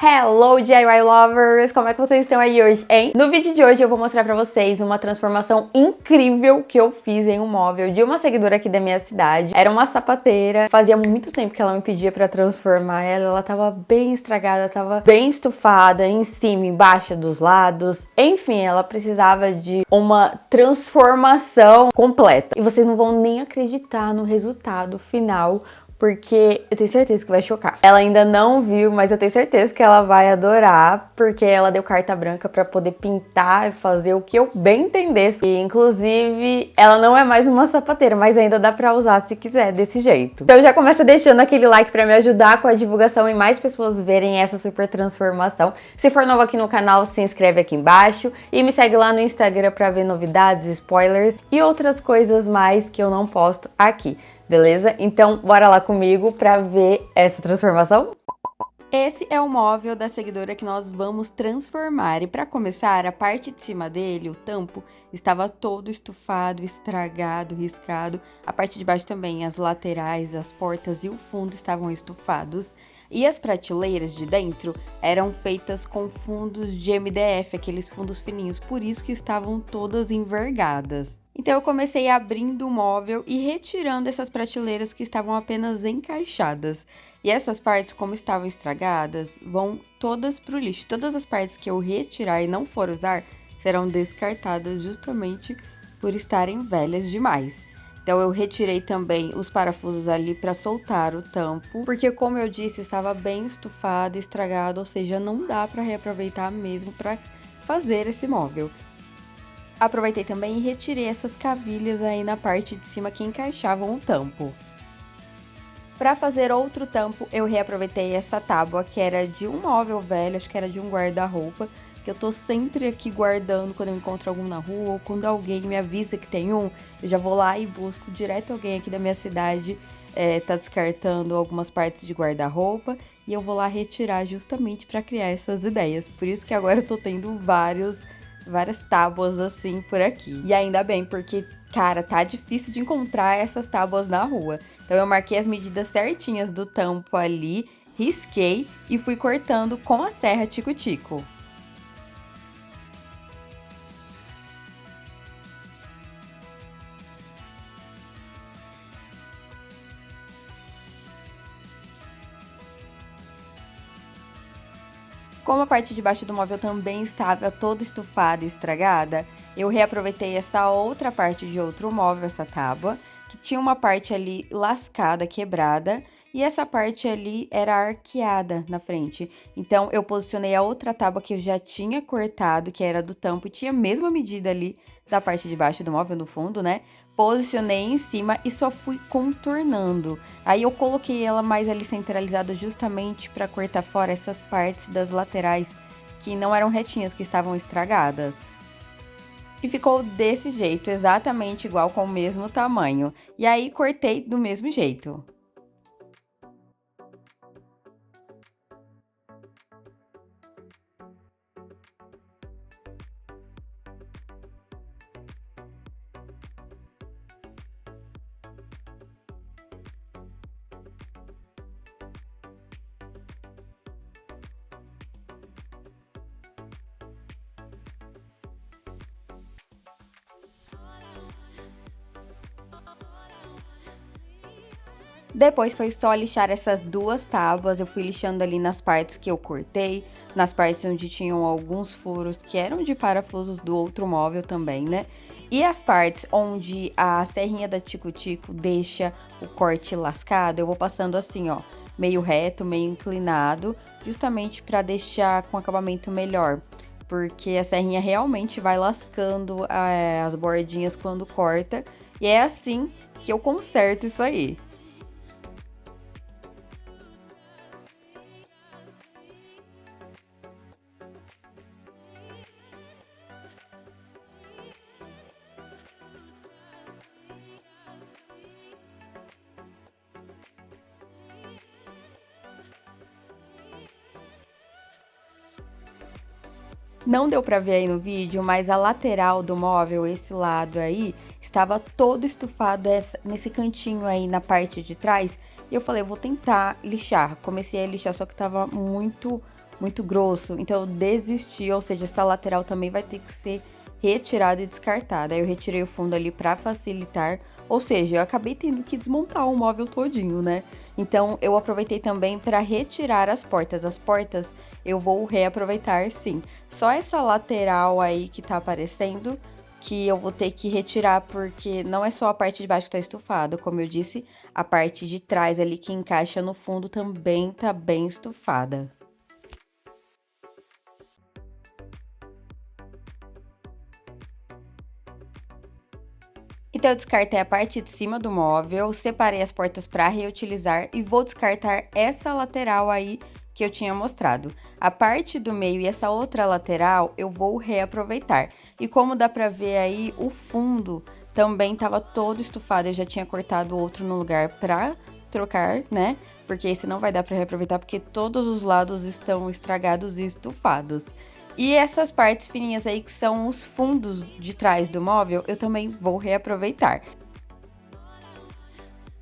Hello DIY Lovers! Como é que vocês estão aí hoje, hein? No vídeo de hoje eu vou mostrar pra vocês uma transformação incrível que eu fiz em um móvel de uma seguidora aqui da minha cidade. Era uma sapateira, fazia muito tempo que ela me pedia pra transformar ela tava bem estragada, tava bem estufada, em cima, embaixo, dos lados. Enfim, ela precisava de uma transformação completa. E vocês não vão nem acreditar no resultado final, porque eu tenho certeza que vai chocar. Ela ainda não viu, mas eu tenho certeza que ela vai adorar, porque ela deu carta branca pra poder pintar e fazer o que eu bem entendesse. E, inclusive, ela não é mais uma sapateira, mas ainda dá pra usar se quiser, desse jeito. Então já começa deixando aquele like pra me ajudar com a divulgação e mais pessoas verem essa super transformação. Se for novo aqui no canal, se inscreve aqui embaixo e me segue lá no Instagram pra ver novidades, spoilers e outras coisas mais que eu não posto aqui. Beleza? Então, bora lá comigo pra ver essa transformação? Esse é o móvel da seguidora que nós vamos transformar. E para começar, a parte de cima dele, o tampo, estava todo estufado, estragado, riscado. A parte de baixo também, as laterais, as portas e o fundo estavam estufados. E as prateleiras de dentro eram feitas com fundos de MDF, aqueles fundos fininhos, por isso que estavam todas envergadas. Então eu comecei abrindo o móvel e retirando essas prateleiras que estavam apenas encaixadas. E essas partes, como estavam estragadas, vão todas para o lixo. Todas as partes que eu retirar e não for usar serão descartadas justamente por estarem velhas demais. Então eu retirei também os parafusos ali para soltar o tampo, porque como eu disse, estava bem estufado, estragado, ou seja, não dá para reaproveitar mesmo para fazer esse móvel. Aproveitei também e retirei essas cavilhas aí na parte de cima que encaixavam o tampo. Para fazer outro tampo, eu reaproveitei essa tábua que era de um móvel velho, acho que era de um guarda-roupa, que eu tô sempre aqui guardando quando eu encontro algum na rua, ou quando alguém me avisa que tem um, eu já vou lá e busco direto alguém aqui da minha cidade, tá descartando algumas partes de guarda-roupa, e eu vou lá retirar justamente para criar essas ideias. Por isso que agora eu tô tendo várias tábuas assim por aqui. E ainda bem, porque, cara, tá difícil de encontrar essas tábuas na rua. Então eu marquei as medidas certinhas do tampo ali, risquei e fui cortando com a serra tico-tico. Como a parte de baixo do móvel também estava toda estufada e estragada, eu reaproveitei essa outra parte de outro móvel, essa tábua, que tinha uma parte ali lascada, quebrada, e essa parte ali era arqueada na frente. Então, eu posicionei a outra tábua que eu já tinha cortado, que era do tampo, e tinha a mesma medida ali da parte de baixo do móvel, no fundo, né? Posicionei em cima e só fui contornando. Aí eu coloquei ela mais ali centralizada justamente para cortar fora essas partes das laterais que não eram retinhas, que estavam estragadas. E ficou desse jeito, exatamente igual, com o mesmo tamanho. E aí cortei do mesmo jeito. Depois foi só lixar essas duas tábuas, eu fui lixando ali nas partes que eu cortei, nas partes onde tinham alguns furos que eram de parafusos do outro móvel também, né? E as partes onde a serrinha da tico-tico deixa o corte lascado, eu vou passando assim, ó, meio reto, meio inclinado, justamente para deixar com acabamento melhor. Porque a serrinha realmente vai lascando as bordinhas quando corta, e é assim que eu conserto isso aí. Não deu pra ver aí no vídeo, mas a lateral do móvel, esse lado aí, estava todo estufado nesse cantinho aí na parte de trás. E eu falei, eu vou tentar lixar. Comecei a lixar, só que tava muito grosso. Então eu desisti, ou seja, essa lateral também vai ter que ser retirada e descartada. Aí eu retirei o fundo ali pra facilitar. Ou seja, eu acabei tendo que desmontar o móvel todinho, né? Então eu aproveitei também para retirar as portas. As portas eu vou reaproveitar sim. Só essa lateral aí que tá aparecendo que eu vou ter que retirar, porque não é só a parte de baixo que tá estufada, como eu disse, a parte de trás ali que encaixa no fundo também tá bem estufada. Então eu descartei a parte de cima do móvel, separei as portas para reutilizar e vou descartar essa lateral aí que eu tinha mostrado. A parte do meio e essa outra lateral eu vou reaproveitar. E como dá pra ver aí, o fundo também tava todo estufado, eu já tinha cortado outro no lugar pra trocar, né? Porque esse não vai dar pra reaproveitar porque todos os lados estão estragados e estufados. E essas partes fininhas aí, que são os fundos de trás do móvel, eu também vou reaproveitar.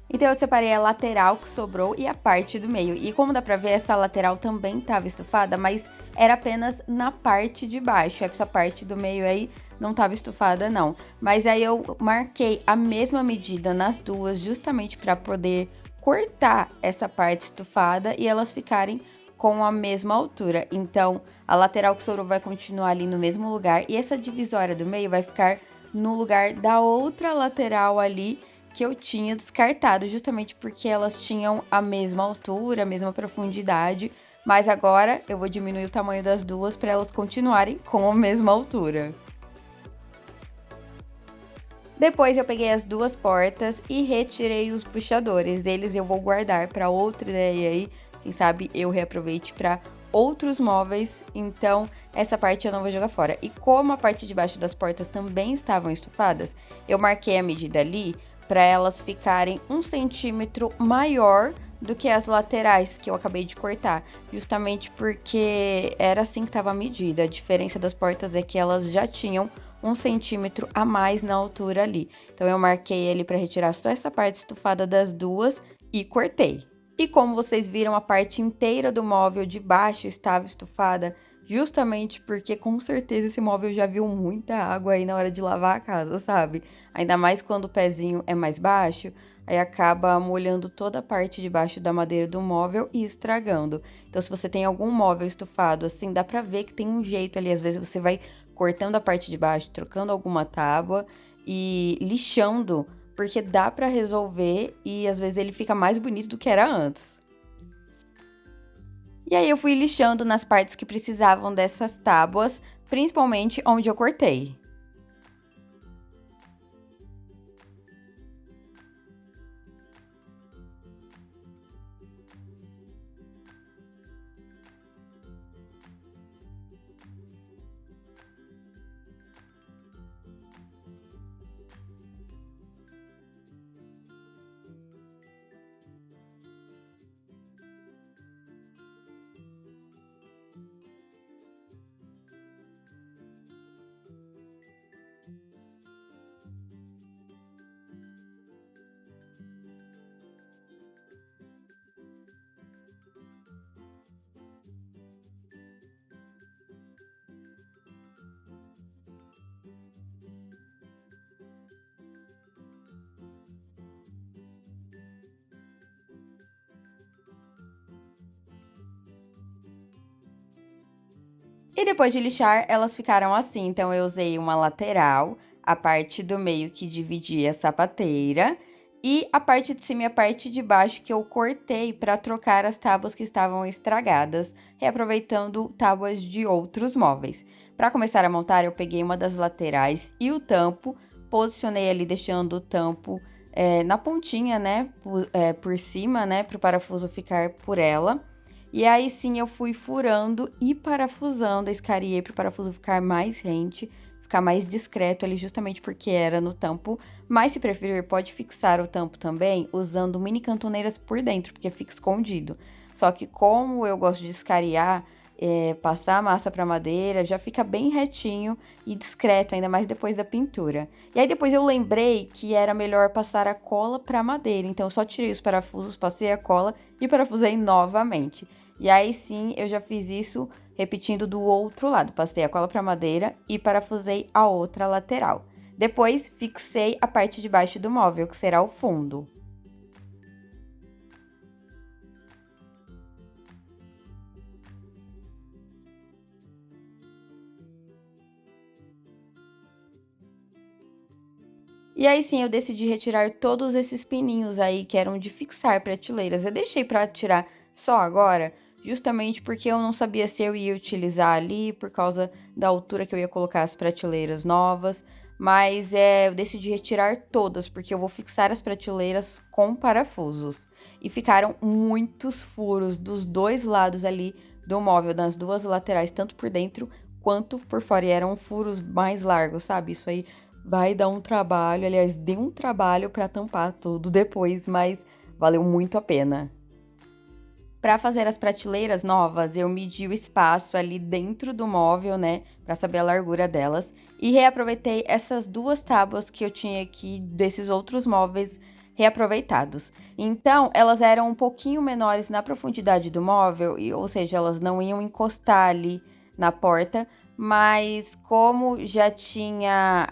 Então, eu separei a lateral que sobrou e a parte do meio. E como dá pra ver, essa lateral também estava estufada, mas era apenas na parte de baixo. Essa parte do meio aí não estava estufada, não. Mas aí eu marquei a mesma medida nas duas, justamente para poder cortar essa parte estufada e elas ficarem com a mesma altura. Então, a lateral que sobrou vai continuar ali no mesmo lugar e essa divisória do meio vai ficar no lugar da outra lateral ali que eu tinha descartado, justamente porque elas tinham a mesma altura, a mesma profundidade, mas agora eu vou diminuir o tamanho das duas para elas continuarem com a mesma altura. Depois eu peguei as duas portas e retirei os puxadores. Eles eu vou guardar para outra ideia aí, quem sabe eu reaproveite para outros móveis, então essa parte eu não vou jogar fora. E como a parte de baixo das portas também estavam estufadas, eu marquei a medida ali para elas ficarem 1 centímetro maior do que as laterais que eu acabei de cortar, justamente porque era assim que estava a medida. A diferença das portas é que elas já tinham 1 centímetro a mais na altura ali. Então eu marquei ele para retirar só essa parte estufada das duas e cortei. E como vocês viram, a parte inteira do móvel de baixo estava estufada, justamente porque com certeza esse móvel já viu muita água aí na hora de lavar a casa, sabe? Ainda mais quando o pezinho é mais baixo, aí acaba molhando toda a parte de baixo da madeira do móvel e estragando. Então, se você tem algum móvel estufado assim, dá pra ver que tem um jeito ali, às vezes você vai cortando a parte de baixo, trocando alguma tábua e lixando, porque dá pra resolver e às vezes ele fica mais bonito do que era antes. E aí eu fui lixando nas partes que precisavam dessas tábuas, principalmente onde eu cortei. E depois de lixar, elas ficaram assim. Então, eu usei uma lateral, a parte do meio que dividia a sapateira, e a parte de cima e a parte de baixo que eu cortei para trocar as tábuas que estavam estragadas, reaproveitando tábuas de outros móveis. Para começar a montar, eu peguei uma das laterais e o tampo, posicionei ali deixando o tampo na pontinha, né, por cima, né, para o parafuso ficar por ela. E aí sim eu fui furando e parafusando, escariei para o parafuso ficar mais rente, ficar mais discreto ali, justamente porque era no tampo. Mas se preferir, pode fixar o tampo também usando mini cantoneiras por dentro, porque fica escondido. Só que como eu gosto de escariar, passar a massa pra madeira, já fica bem retinho e discreto, ainda mais depois da pintura. E aí depois eu lembrei que era melhor passar a cola pra madeira, então eu só tirei os parafusos, passei a cola e parafusei novamente. E aí sim, eu já fiz isso repetindo do outro lado, passei a cola pra madeira e parafusei a outra lateral. Depois, fixei a parte de baixo do móvel, que será o fundo. E aí sim, eu decidi retirar todos esses pininhos aí que eram de fixar prateleiras. Eu deixei para tirar só agora, justamente porque eu não sabia se eu ia utilizar ali, por causa da altura que eu ia colocar as prateleiras novas. Mas eu decidi retirar todas, porque eu vou fixar as prateleiras com parafusos. E ficaram muitos furos dos dois lados ali do móvel, nas duas laterais, tanto por dentro quanto por fora. E eram furos mais largos, sabe? Isso aí vai dar um trabalho, aliás, deu um trabalho para tampar tudo depois, mas valeu muito a pena. Para fazer as prateleiras novas, eu medi o espaço ali dentro do móvel, né, para saber a largura delas, e reaproveitei essas duas tábuas que eu tinha aqui desses outros móveis reaproveitados. Então, elas eram um pouquinho menores na profundidade do móvel, ou seja, elas não iam encostar ali na porta, mas como já tinha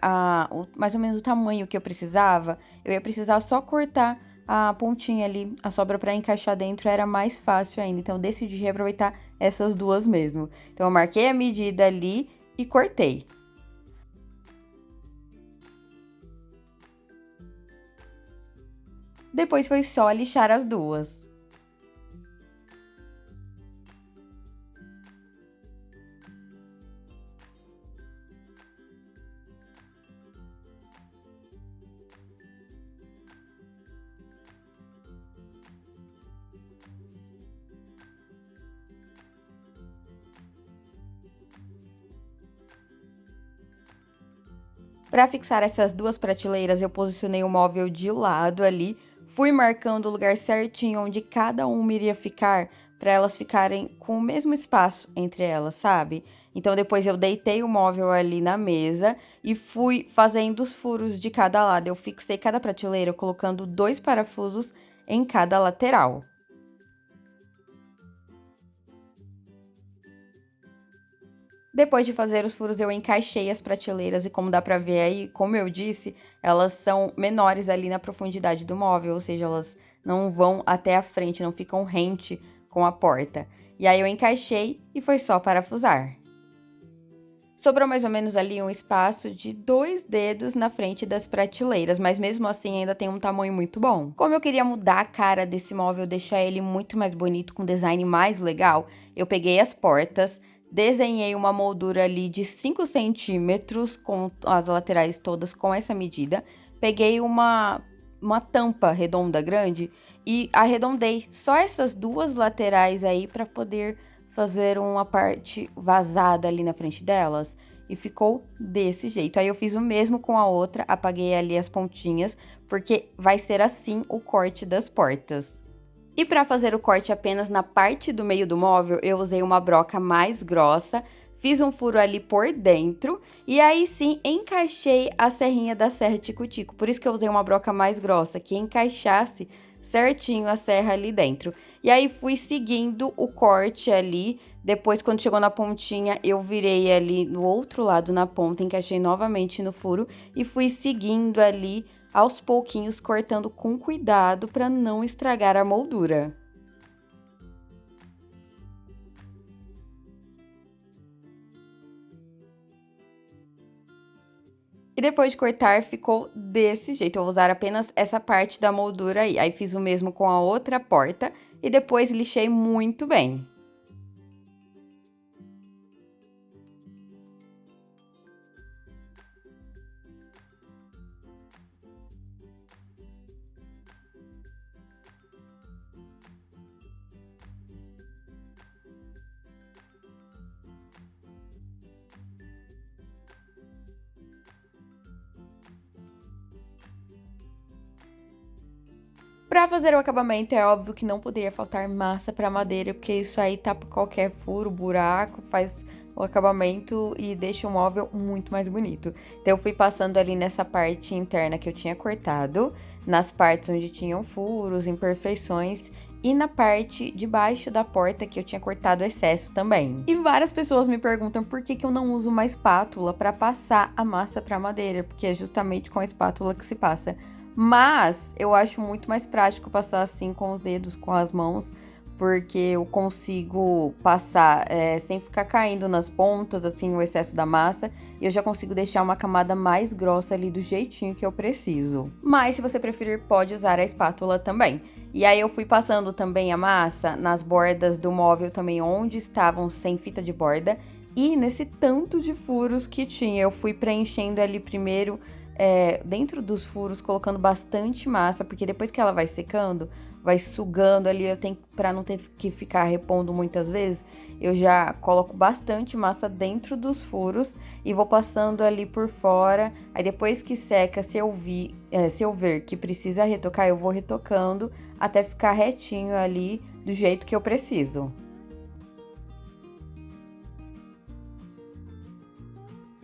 mais ou menos o tamanho que eu precisava, eu ia precisar só cortar a pontinha ali, a sobra para encaixar dentro era mais fácil ainda. Então, eu decidi reaproveitar essas duas mesmo. Então, eu marquei a medida ali e cortei. Depois foi só lixar as duas. Para fixar essas duas prateleiras, eu posicionei o móvel de lado ali, fui marcando o lugar certinho onde cada uma iria ficar, para elas ficarem com o mesmo espaço entre elas, sabe? Então depois eu deitei o móvel ali na mesa e fui fazendo os furos de cada lado. Eu fixei cada prateleira colocando dois parafusos em cada lateral. Depois de fazer os furos, eu encaixei as prateleiras e como dá pra ver aí, como eu disse, elas são menores ali na profundidade do móvel, ou seja, elas não vão até a frente, não ficam rente com a porta. E aí eu encaixei e foi só parafusar. Sobrou mais ou menos ali um espaço de 2 dedos na frente das prateleiras, mas mesmo assim ainda tem um tamanho muito bom. Como eu queria mudar a cara desse móvel, deixar ele muito mais bonito, com um design mais legal, eu peguei as portas, desenhei uma moldura ali de 5 centímetros, com as laterais todas com essa medida, peguei uma tampa redonda grande e arredondei só essas duas laterais aí para poder fazer uma parte vazada ali na frente delas e ficou desse jeito. Aí eu fiz o mesmo com a outra, apaguei ali as pontinhas, porque vai ser assim o corte das portas. E para fazer o corte apenas na parte do meio do móvel, eu usei uma broca mais grossa, fiz um furo ali por dentro e aí sim encaixei a serrinha da serra tico-tico. Por isso que eu usei uma broca mais grossa, que encaixasse certinho a serra ali dentro. E aí fui seguindo o corte ali. Depois, quando chegou na pontinha, eu virei ali no outro lado na ponta, encaixei novamente no furo e fui seguindo ali aos pouquinhos, cortando com cuidado para não estragar a moldura. E depois de cortar, ficou desse jeito. Eu vou usar apenas essa parte da moldura aí. Aí fiz o mesmo com a outra porta e depois lixei muito bem. Pra fazer o acabamento, é óbvio que não poderia faltar massa pra madeira, porque isso aí tapa qualquer furo, buraco, faz o acabamento e deixa o móvel muito mais bonito. Então, eu fui passando ali nessa parte interna que eu tinha cortado, nas partes onde tinham furos, imperfeições, e na parte de baixo da porta que eu tinha cortado o excesso também. E várias pessoas me perguntam por que eu não uso uma espátula para passar a massa pra madeira, porque é justamente com a espátula que se passa. Mas eu acho muito mais prático passar assim com os dedos, com as mãos, porque eu consigo passar sem ficar caindo nas pontas, assim, o excesso da massa, e eu já consigo deixar uma camada mais grossa ali do jeitinho que eu preciso. Mas se você preferir, pode usar a espátula também. E aí eu fui passando também a massa nas bordas do móvel também, onde estavam sem fita de borda, e nesse tanto de furos que tinha, eu fui preenchendo ali primeiro dentro dos furos, colocando bastante massa, porque depois que ela vai secando, vai sugando ali, eu tenho, pra não ter que ficar repondo muitas vezes, eu já coloco bastante massa dentro dos furos e vou passando ali por fora. Aí depois que seca, se eu ver que precisa retocar, eu vou retocando até ficar retinho ali do jeito que eu preciso.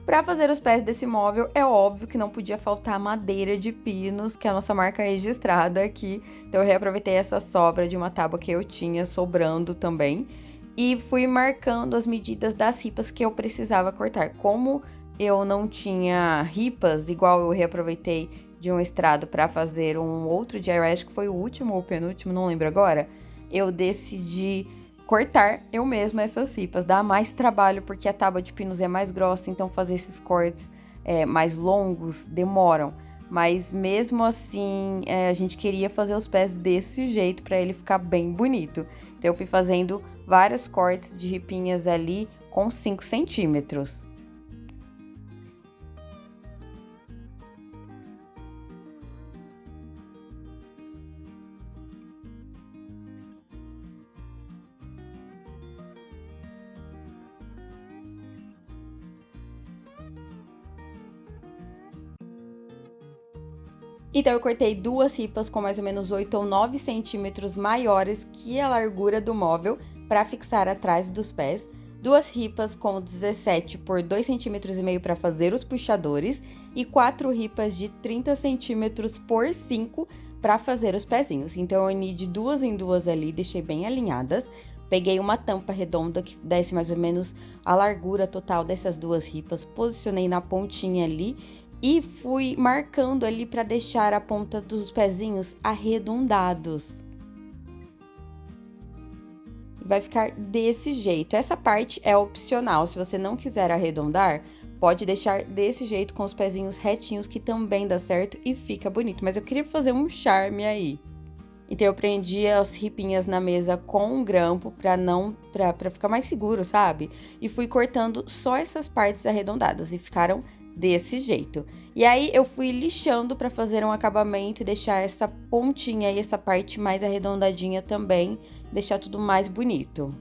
Para fazer os pés desse móvel, é óbvio que não podia faltar madeira de pinos, que é a nossa marca registrada aqui. Então, eu reaproveitei essa sobra de uma tábua que eu tinha sobrando também. E fui marcando as medidas das ripas que eu precisava cortar. Como eu não tinha ripas, igual eu reaproveitei de um estrado para fazer um outro DIY, acho que foi o último ou penúltimo, não lembro agora. Eu decidi cortar eu mesma essas ripas. Dá mais trabalho porque a tábua de pinos é mais grossa, então fazer esses cortes mais longos demoram. Mas mesmo assim, a gente queria fazer os pés desse jeito para ele ficar bem bonito. Então eu fui fazendo vários cortes de ripinhas ali com 5 centímetros. Então, eu cortei duas ripas com mais ou menos 8 ou 9 centímetros maiores que a largura do móvel para fixar atrás dos pés. Duas ripas com 17 por 2,5 centímetros para fazer os puxadores. E 4 ripas de 30 centímetros por 5 para fazer os pezinhos. Então, eu uni de duas em duas ali, deixei bem alinhadas. Peguei uma tampa redonda que desse mais ou menos a largura total dessas duas ripas. Posicionei na pontinha ali e fui marcando ali para deixar a ponta dos pezinhos arredondados. Vai ficar desse jeito. Essa parte é opcional, se você não quiser arredondar, pode deixar desse jeito com os pezinhos retinhos, que também dá certo e fica bonito. Mas eu queria fazer um charme aí. Então eu prendi as ripinhas na mesa com um grampo para ficar mais seguro, sabe? E fui cortando só essas partes arredondadas e ficaram desse jeito. E aí eu fui lixando para fazer um acabamento e deixar essa pontinha e essa parte mais arredondadinha também, deixar tudo mais bonito.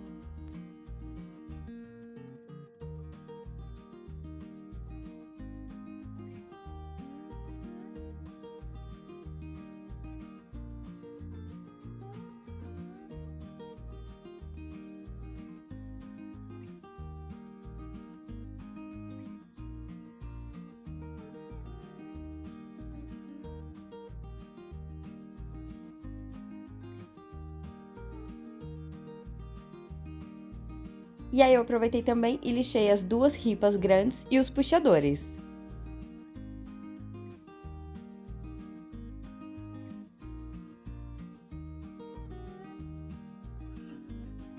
E aí eu aproveitei também e lixei as duas ripas grandes e os puxadores.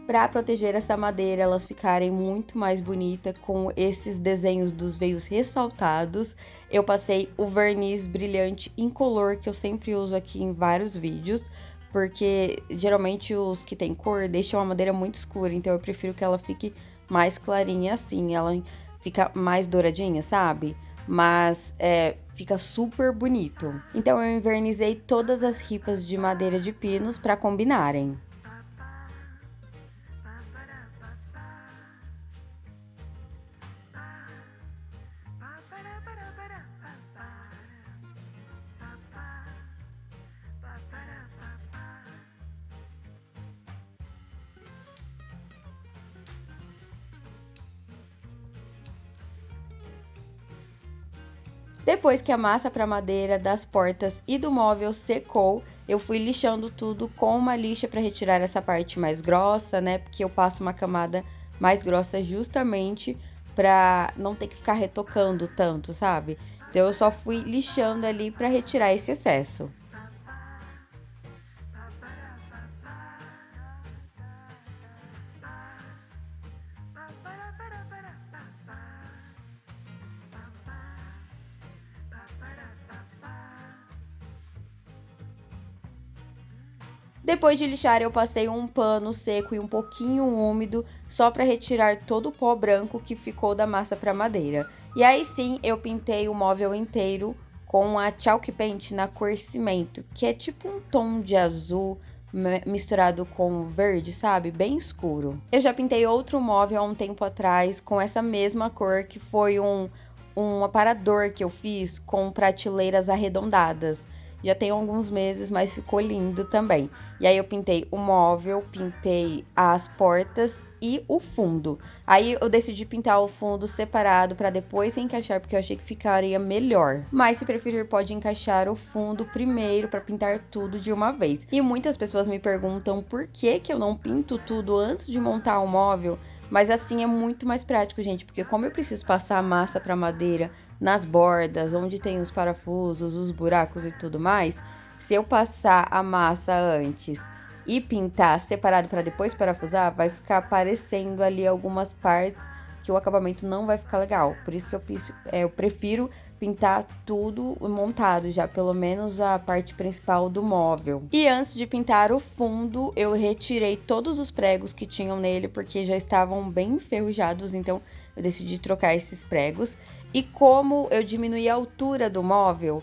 Para proteger essa madeira, elas ficarem muito mais bonitas com esses desenhos dos veios ressaltados, eu passei o verniz brilhante incolor que eu sempre uso aqui em vários vídeos, porque geralmente os que tem cor deixam a madeira muito escura, então eu prefiro que ela fique mais clarinha assim, ela fica mais douradinha, sabe? Mas fica super bonito. Então eu envernizei todas as ripas de madeira de pinos para combinarem. Depois que a massa para madeira das portas e do móvel secou, eu fui lixando tudo com uma lixa para retirar essa parte mais grossa, né? Porque eu passo uma camada mais grossa justamente para não ter que ficar retocando tanto, sabe? Então eu só fui lixando ali para retirar esse excesso. Depois de lixar, eu passei um pano seco e um pouquinho úmido, só para retirar todo o pó branco que ficou da massa para madeira. E aí sim, eu pintei o móvel inteiro com a Chalk Paint na cor cimento, que é tipo um tom de azul misturado com verde, sabe? Bem escuro. Eu já pintei outro móvel há um tempo atrás com essa mesma cor, que foi um aparador que eu fiz com prateleiras arredondadas. Já tem alguns meses, mas ficou lindo também. E aí eu pintei o móvel, pintei as portas e o fundo. Aí eu decidi pintar o fundo separado para depois encaixar, porque eu achei que ficaria melhor. Mas se preferir, pode encaixar o fundo primeiro para pintar tudo de uma vez. E muitas pessoas me perguntam por que eu não pinto tudo antes de montar o móvel. Mas assim é muito mais prático, gente, porque como eu preciso passar a massa para madeira nas bordas, onde tem os parafusos, os buracos e tudo mais, se eu passar a massa antes e pintar separado para depois parafusar, vai ficar aparecendo ali algumas partes que o acabamento não vai ficar legal. Por isso que eu prefiro pintar tudo montado já, pelo menos a parte principal do móvel. E antes de pintar o fundo, eu retirei todos os pregos que tinham nele, porque já estavam bem enferrujados, então eu decidi trocar esses pregos. E como eu diminuí a altura do móvel,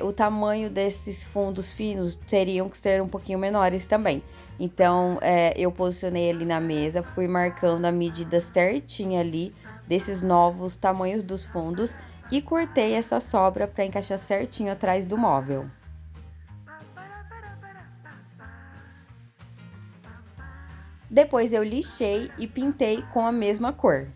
o tamanho desses fundos finos teriam que ser um pouquinho menores também. Então, eu posicionei ali na mesa, fui marcando a medida certinha ali desses novos tamanhos dos fundos e cortei essa sobra para encaixar certinho atrás do móvel. Depois eu lixei e pintei com a mesma cor.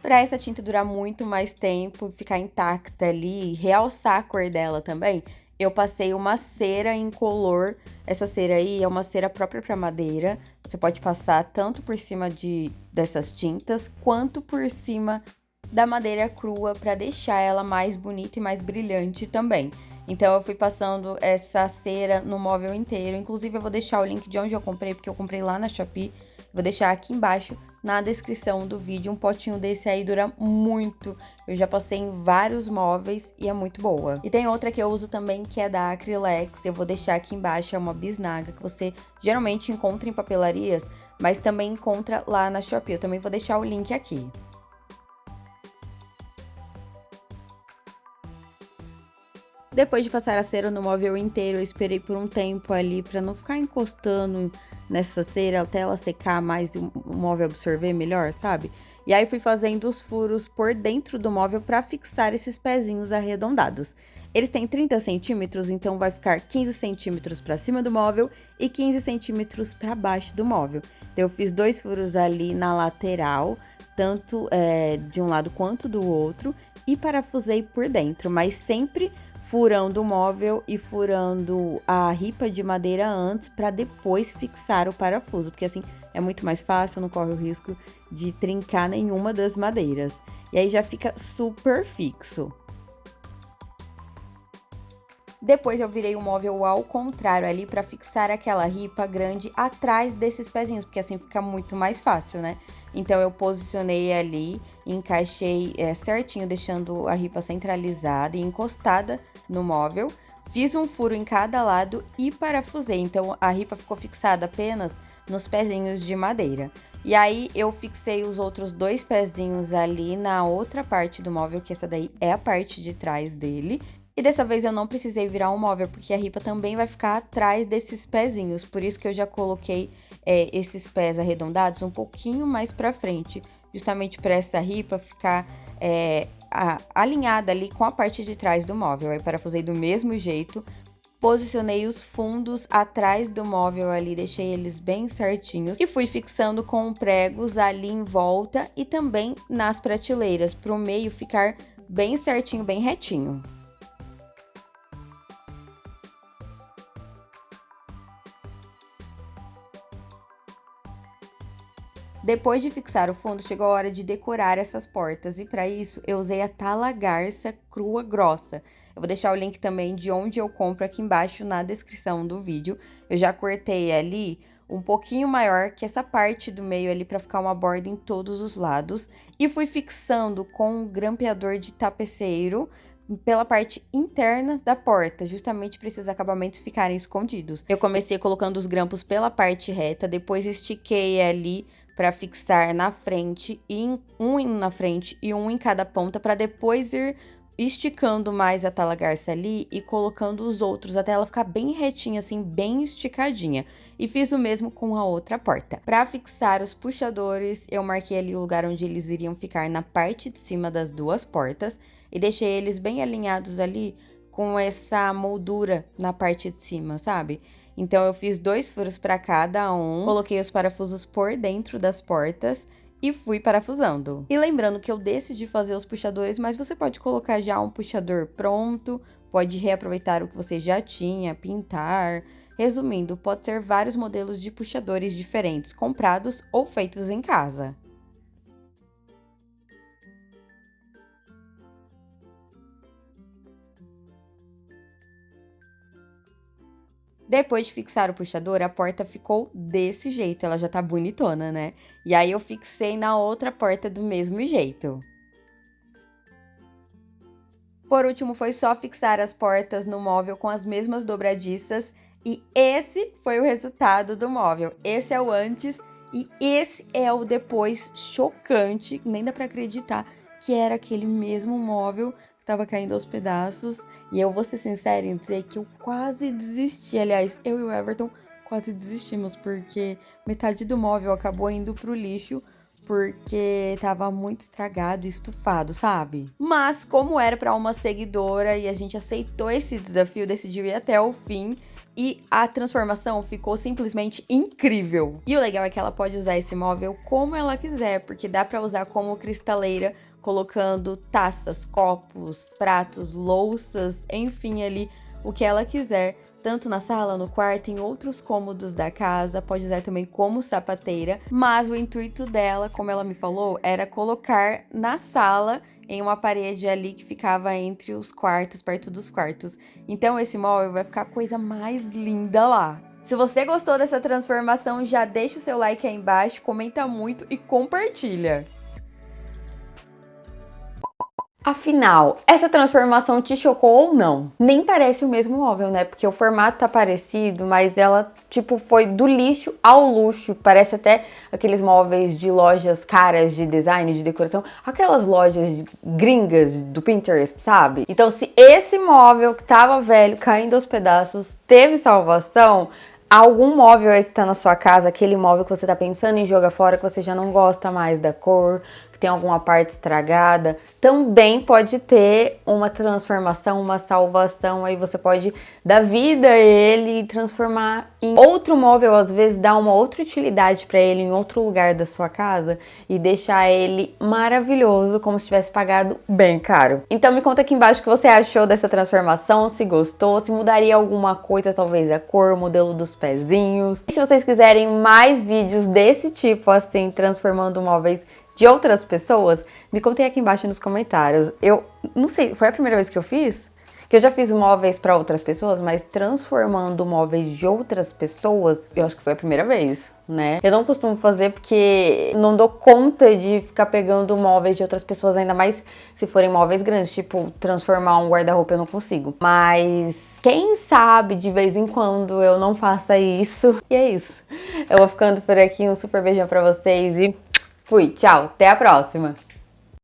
Para essa tinta durar muito mais tempo, ficar intacta ali, realçar a cor dela também, eu passei uma cera incolor. Essa cera aí é uma cera própria para madeira. Você pode passar tanto por cima dessas tintas, quanto por cima da madeira crua para deixar ela mais bonita e mais brilhante também. Então eu fui passando essa cera no móvel inteiro. Inclusive eu vou deixar o link de onde eu comprei, porque eu comprei lá na Shopee. Vou deixar aqui embaixo na descrição do vídeo. Um potinho desse aí dura muito. Eu já passei em vários móveis e é muito boa. E tem outra que eu uso também, que é da Acrylex. Eu vou deixar aqui embaixo, é uma bisnaga que você geralmente encontra em papelarias, mas também encontra lá na Shopee. Eu também vou deixar o link aqui. Depois de passar a cera no móvel inteiro, eu esperei por um tempo ali para não ficar encostando nessa cera até ela secar mais e o móvel absorver melhor, sabe? E aí fui fazendo os furos por dentro do móvel para fixar esses pezinhos arredondados. Eles têm 30 centímetros, então vai ficar 15 centímetros para cima do móvel e 15 centímetros para baixo do móvel. Então eu fiz 2 furos ali na lateral, tanto de um lado quanto do outro, e parafusei por dentro, mas sempre furando o móvel e furando a ripa de madeira antes para depois fixar o parafuso, porque assim é muito mais fácil, não corre o risco de trincar nenhuma das madeiras. E aí já fica super fixo. Depois eu virei o móvel ao contrário ali para fixar aquela ripa grande atrás desses pezinhos, porque assim fica muito mais fácil, né? Então eu posicionei ali, encaixei certinho, deixando a ripa centralizada e encostada no móvel. Fiz um furo em cada lado e parafusei, então a ripa ficou fixada apenas nos pezinhos de madeira. E aí eu fixei os outros 2 pezinhos ali na outra parte do móvel, que essa daí é a parte de trás dele. E dessa vez eu não precisei virar um móvel, porque a ripa também vai ficar atrás desses pezinhos. Por isso que eu já coloquei esses pés arredondados um pouquinho mais pra frente. Justamente para essa ripa ficar alinhada ali com a parte de trás do móvel. Aí parafusei do mesmo jeito. Posicionei os fundos atrás do móvel ali, deixei eles bem certinhos. E fui fixando com pregos ali em volta e também nas prateleiras, para o meio ficar bem certinho, bem retinho. Depois de fixar o fundo, chegou a hora de decorar essas portas. E para isso, eu usei a tala garça crua grossa. Eu vou deixar o link também de onde eu compro aqui embaixo na descrição do vídeo. Eu já cortei ali um pouquinho maior que essa parte do meio ali para ficar uma borda em todos os lados. E fui fixando com um grampeador de tapeceiro pela parte interna da porta, justamente para esses acabamentos ficarem escondidos. Eu comecei colocando os grampos pela parte reta, depois estiquei ali para fixar na frente, um na frente e um em cada ponta, para depois ir esticando mais a tala garça ali e colocando os outros até ela ficar bem retinha, assim, bem esticadinha. E fiz o mesmo com a outra porta. Para fixar os puxadores, eu marquei ali o lugar onde eles iriam ficar na parte de cima das duas portas e deixei eles bem alinhados ali com essa moldura na parte de cima, sabe? Então, eu fiz 2 furos para cada um, coloquei os parafusos por dentro das portas e fui parafusando. E lembrando que eu decidi fazer os puxadores, mas você pode colocar já um puxador pronto, pode reaproveitar o que você já tinha, pintar. Resumindo, pode ser vários modelos de puxadores diferentes, comprados ou feitos em casa. Depois de fixar o puxador, a porta ficou desse jeito, ela já tá bonitona, né? E aí eu fixei na outra porta do mesmo jeito. Por último, foi só fixar as portas no móvel com as mesmas dobradiças e esse foi o resultado do móvel. Esse é o antes e esse é o depois chocante, nem dá pra acreditar que era aquele mesmo móvel que tava caindo aos pedaços. E eu vou ser sincera em dizer que eu quase desisti. Aliás, eu e o Everton quase desistimos, porque metade do móvel acabou indo pro lixo, porque tava muito estragado e estufado, sabe? Mas como era pra uma seguidora e a gente aceitou esse desafio, decidiu ir até o fim. E a transformação ficou simplesmente incrível. E o legal é que ela pode usar esse móvel como ela quiser, porque dá pra usar como cristaleira, colocando taças, copos, pratos, louças, enfim, ali o que ela quiser, tanto na sala, no quarto, em outros cômodos da casa, pode usar também como sapateira, mas o intuito dela, como ela me falou, era colocar na sala, em uma parede ali que ficava entre os quartos, perto dos quartos. Então esse móvel vai ficar a coisa mais linda lá. Se você gostou dessa transformação, já deixa o seu like aí embaixo, comenta muito e compartilha. Afinal, essa transformação te chocou ou não? Nem parece o mesmo móvel, né? Porque o formato tá parecido, mas ela, tipo, foi do lixo ao luxo. Parece até aqueles móveis de lojas caras de design, de decoração. Aquelas lojas gringas do Pinterest, sabe? Então, se esse móvel que tava velho, caindo aos pedaços, teve salvação, algum móvel aí que tá na sua casa, aquele móvel que você tá pensando em jogar fora, que você já não gosta mais da cor, que tem alguma parte estragada, também pode ter uma transformação, uma salvação. Aí você pode dar vida a ele e transformar em outro móvel, às vezes dar uma outra utilidade para ele em outro lugar da sua casa e deixar ele maravilhoso, como se tivesse pagado bem caro. Então me conta aqui embaixo o que você achou dessa transformação, se gostou, se mudaria alguma coisa, talvez a cor, o modelo dos pezinhos. E se vocês quiserem mais vídeos desse tipo, assim, transformando móveis de outras pessoas, me contem aqui embaixo nos comentários. Eu não sei, foi a primeira vez que eu fiz? Que eu já fiz móveis para outras pessoas, mas transformando móveis de outras pessoas, eu acho que foi a primeira vez, né? Eu não costumo fazer porque não dou conta de ficar pegando móveis de outras pessoas, ainda mais se forem móveis grandes, tipo, transformar um guarda-roupa eu não consigo. Mas quem sabe de vez em quando eu não faça isso. E é isso. Eu vou ficando por aqui, um super beijão pra vocês e fui, tchau, até a próxima!